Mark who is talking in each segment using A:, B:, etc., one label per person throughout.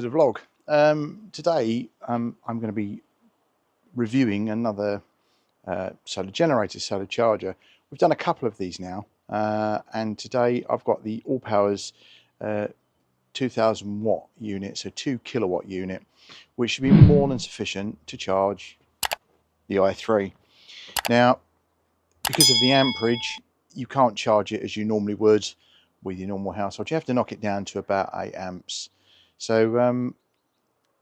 A: the vlog. Today I'm going to be reviewing another solar generator, solar charger. We've done a couple of these now, and today I've got the Allpowers 2000 watt unit, so 2 kilowatt unit, which should be more than sufficient to charge the i3. Now, because of the amperage, you can't charge it as you normally would with your normal household. You have to knock it down to about 8 amps. So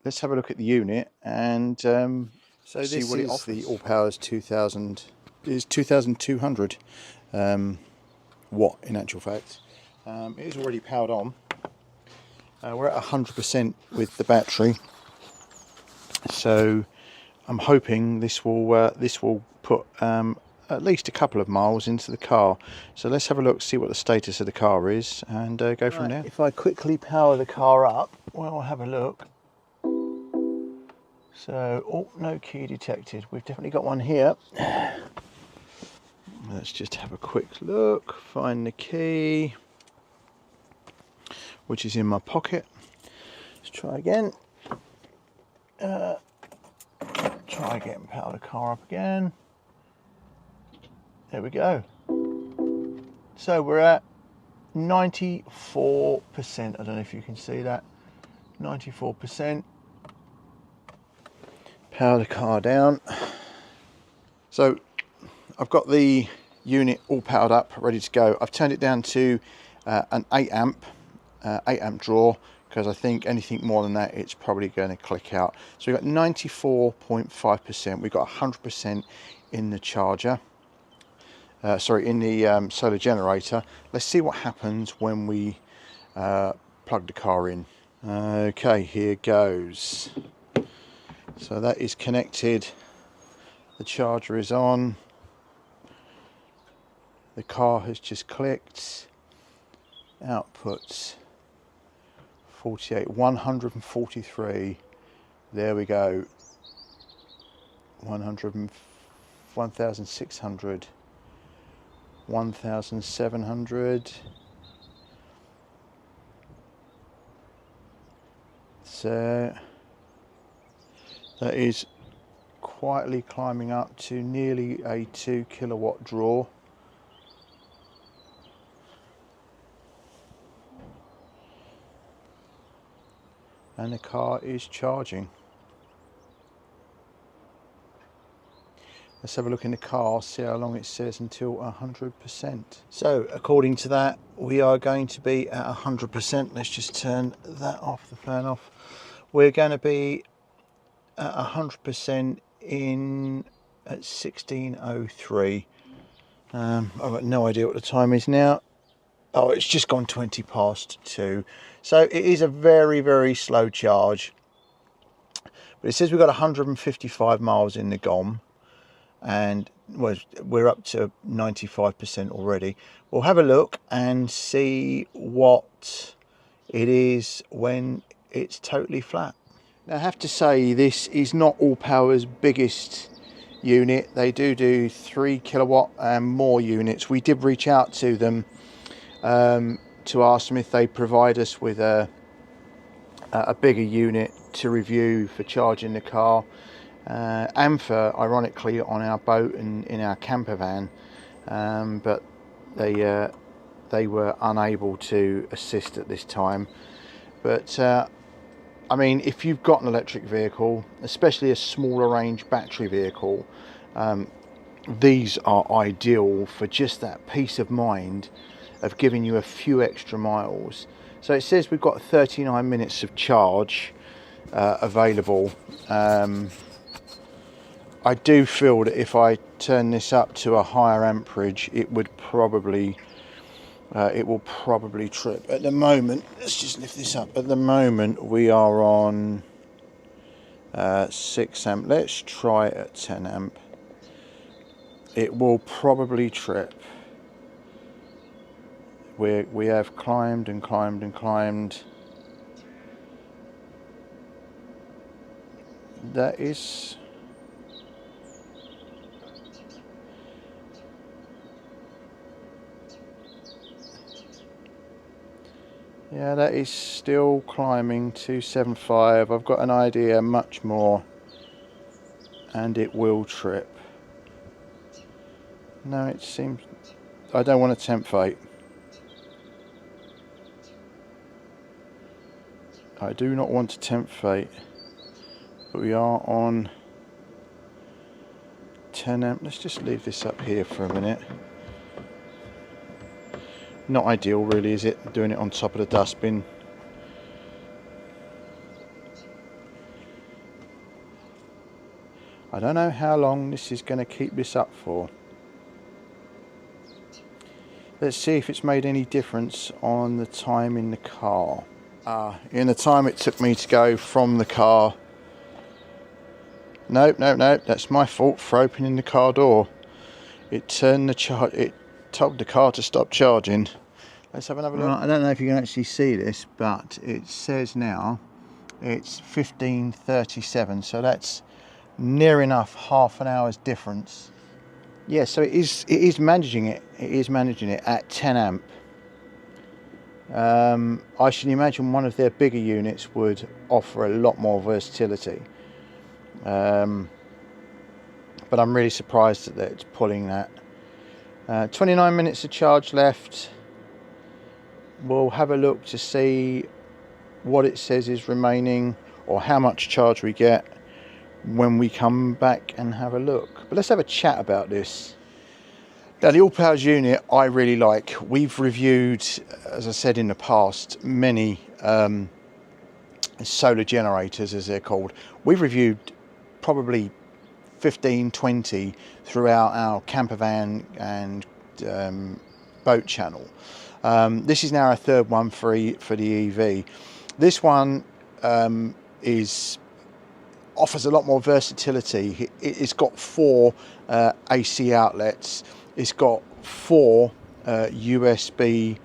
A: let's have a look at the unit and see what it offers. The Allpowers 2000 is 2200 watt in actual fact. It is already powered on. We're at 100% with the battery, so I'm hoping this will put at least a couple of miles into the car. So let's have a look, see what the status of the car is, and go from there. If I quickly power the car up, we'll have a look. So, oh, no key detected. We've definitely got one here. Let's just have a quick look, find the key, which is in my pocket. Let's try again. Try again, power the car up again. There we go. So we're at 94%. I don't know if you can see that. 94%. Power the car down. So I've got the unit all powered up, ready to go. I've turned it down to an 8 amp draw, because I think anything more than that it's probably going to click out. So we've got 94.5%. We've got 100% in the charger. Sorry, in the solar generator. Let's see what happens when we plug the car in. Okay, here goes. So that is connected. The charger is on. The car has just clicked. Outputs 48, 143. There we go. 1,600. 1,700. So that is quietly climbing up to nearly a 2 kilowatt draw. And the car is charging. Let's have a look in the car, see how long it says until 100%. So according to that, we are going to be at 100%. Let's just turn that off, the fan off. We're going to be at 100% in at 16:03. I've got no idea what the time is now. Oh, it's just gone 20 past 2. So it is a very, very slow charge. But it says we've got 155 miles in the GOM. And well, we're up to 95% already. We'll have a look and see what it is when it's totally flat. Now I have to say, this is not Allpowers' biggest unit. They do 3 kilowatt and more units. We did reach out to them to ask them if they provide us with a bigger unit to review for charging the car. And for, ironically, on our boat and in our camper van, but they were unable to assist at this time. But I mean, if you've got an electric vehicle, especially a smaller range battery vehicle, these are ideal for just that peace of mind of giving you a few extra miles. So it says we've got 39 minutes of charge available. I do feel that if I turn this up to a higher amperage, it will probably trip. At the moment, let's just lift this up. At the moment, we are on 6 amp. Let's try it at 10 amp. It will probably trip. We have climbed and climbed and climbed. That is. Yeah, that is still climbing 275. I've got an idea much more, and it will trip. No, it seems... I don't want to tempt fate. I do not want to tempt fate. But we are on 10 amp. Let's just leave this up here for a minute. Not ideal really, is it? Doing it on top of the dustbin. I don't know how long this is going to keep this up for. Let's see if it's made any difference on the time in the car. In the time it took me to go from the car. No, that's my fault for opening the car door. It turned the it told the car to stop charging. Let's have another look. Right, I don't know if you can actually see this, but it says now it's 15:37, so that's near enough half an hour's difference. Yeah, so it is managing it. It is managing it at 10 amp. I should imagine one of their bigger units would offer a lot more versatility. But I'm really surprised that it's pulling that. 29 minutes of charge left. We'll have a look to see what it says is remaining, or how much charge we get when we come back and have a look. But let's have a chat about this. Now, the Allpowers unit I really like. We've reviewed, as I said in the past, many solar generators, as they're called. We've reviewed probably 15, 20 throughout our campervan and boat channel. This is now our third one for the EV. This one offers a lot more versatility. It's got 4 AC outlets. It's got 4 USB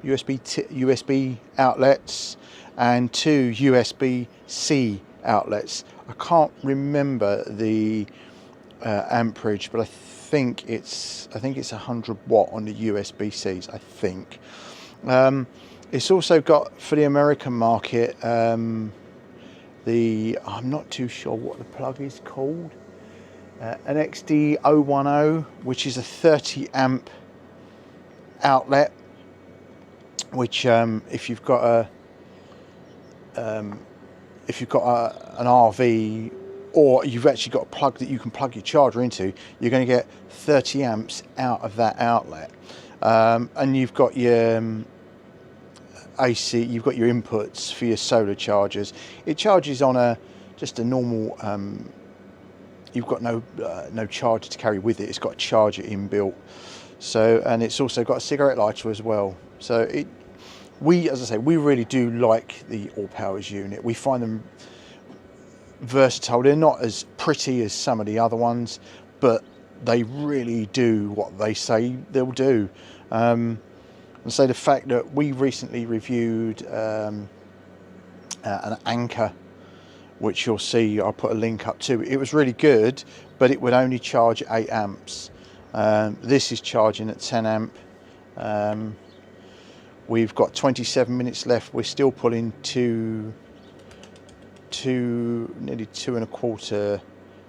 A: USB outlets and 2 USB-C outlets. I can't remember the amperage, but I think it's 100 watt on the USB-Cs. I think. It's also got, for the American market, I'm not too sure what the plug is called, an XD010, which is a 30 amp outlet, which if you've got an RV, or you've actually got a plug that you can plug your charger into, you're going to get 30 amps out of that outlet. And you've got your AC, you've got your inputs for your solar chargers. It charges on just a normal, you've got no charger to carry with it. It's got a charger inbuilt. So, and it's also got a cigarette lighter as well. So as I say, we really do like the Allpowers unit. We find them versatile. They're not as pretty as some of the other ones, but they really do what they say they'll do. And so the fact that we recently reviewed an Anchor, which you'll see, I'll put a link up to. It was really good, but it would only charge 8 amps. This is charging at 10 amp. We've got 27 minutes left. We're still pulling nearly 2.25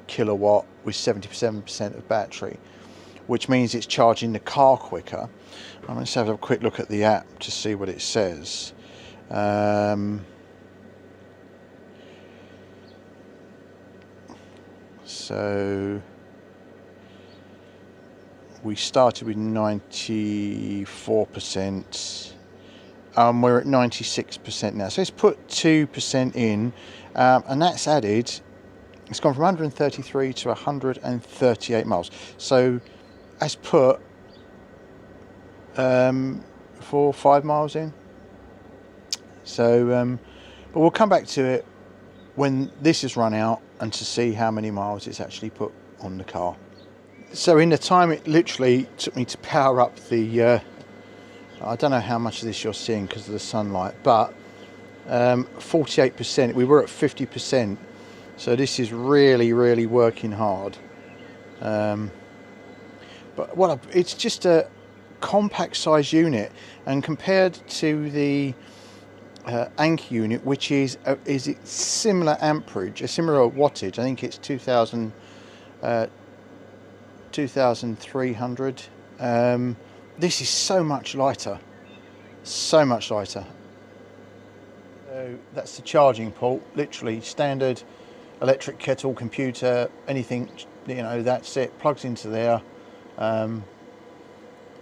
A: kilowatt with 77% of battery, which means it's charging the car quicker. I'm going to have a quick look at the app to see what it says. So we started with 94%. We're at 96% now. So let's put 2% in, and that's added. It's gone from 133 to 138 miles. So that's put 4 or 5 miles in. So, but we'll come back to it when this has run out and to see how many miles it's actually put on the car. So in the time it literally took me to power up the, I don't know how much of this you're seeing because of the sunlight, but 48%, we were at 50%. So this is really, really working hard. But well, it's just a compact size unit, and compared to the Anki unit, which is it similar amperage, a similar wattage. I think it's 2300. This is so much lighter, so much lighter. So that's the charging port, literally standard electric kettle, computer, anything, you know, that's it, plugs into there, and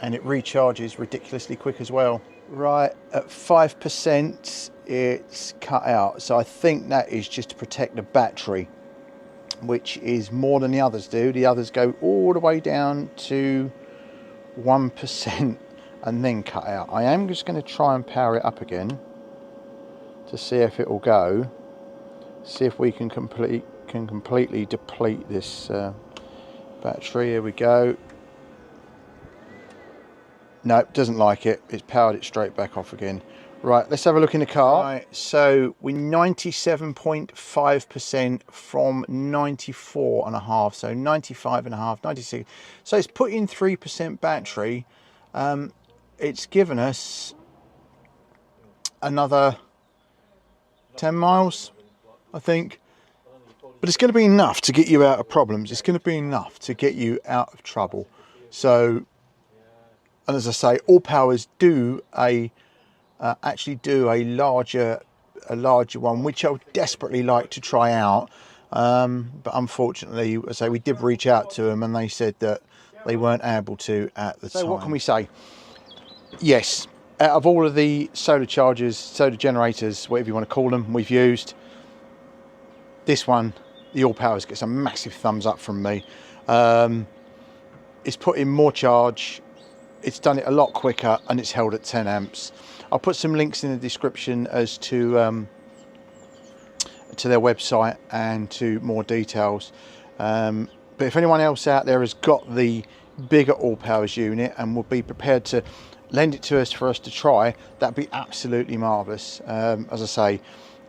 A: it recharges ridiculously quick as well. Right, at 5% it's cut out, so I think that is just to protect the battery, which is more than the others do. The others go all the way down to 1% and then cut out. I am just going to try and power it up again to see if it will go. See if we can completely deplete this battery. Here we go. No, it doesn't like it. It's powered it straight back off again. Right, let's have a look in the car. Right, so we're 97.5% from 94.5, so 95.5, 96. So it's put in 3% battery. It's given us another 10 miles, I think. But it's going to be enough to get you out of problems. It's going to be enough to get you out of trouble. So, and as I say, Allpowers do actually do a larger one, which I would desperately like to try out. But unfortunately, as I say, we did reach out to them and they said that they weren't able to at the time. So what can we say? Yes, out of all of the solar chargers, solar generators, whatever you want to call them, we've used, this one, the Allpowers, gets a massive thumbs up from me. It's put in more charge, it's done it a lot quicker, and it's held at 10 amps. I'll put some links in the description as to their website and to more details. But if anyone else out there has got the bigger Allpowers unit and will be prepared to lend it to us for us to try, that'd be absolutely marvellous. As I say,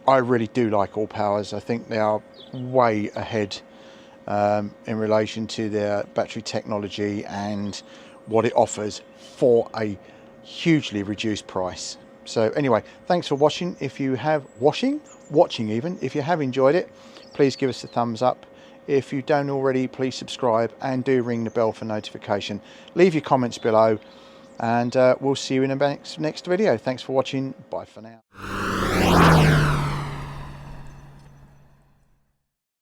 A: I really do like Allpowers. I think they are way ahead in relation to their battery technology and what it offers for a hugely reduced price. So anyway, thanks for watching. If you have watching even, if you have enjoyed it, please give us a thumbs up. If you don't already, please subscribe and do ring the bell for notification. Leave your comments below, and we'll see you in the next video. Thanks for watching. Bye for now.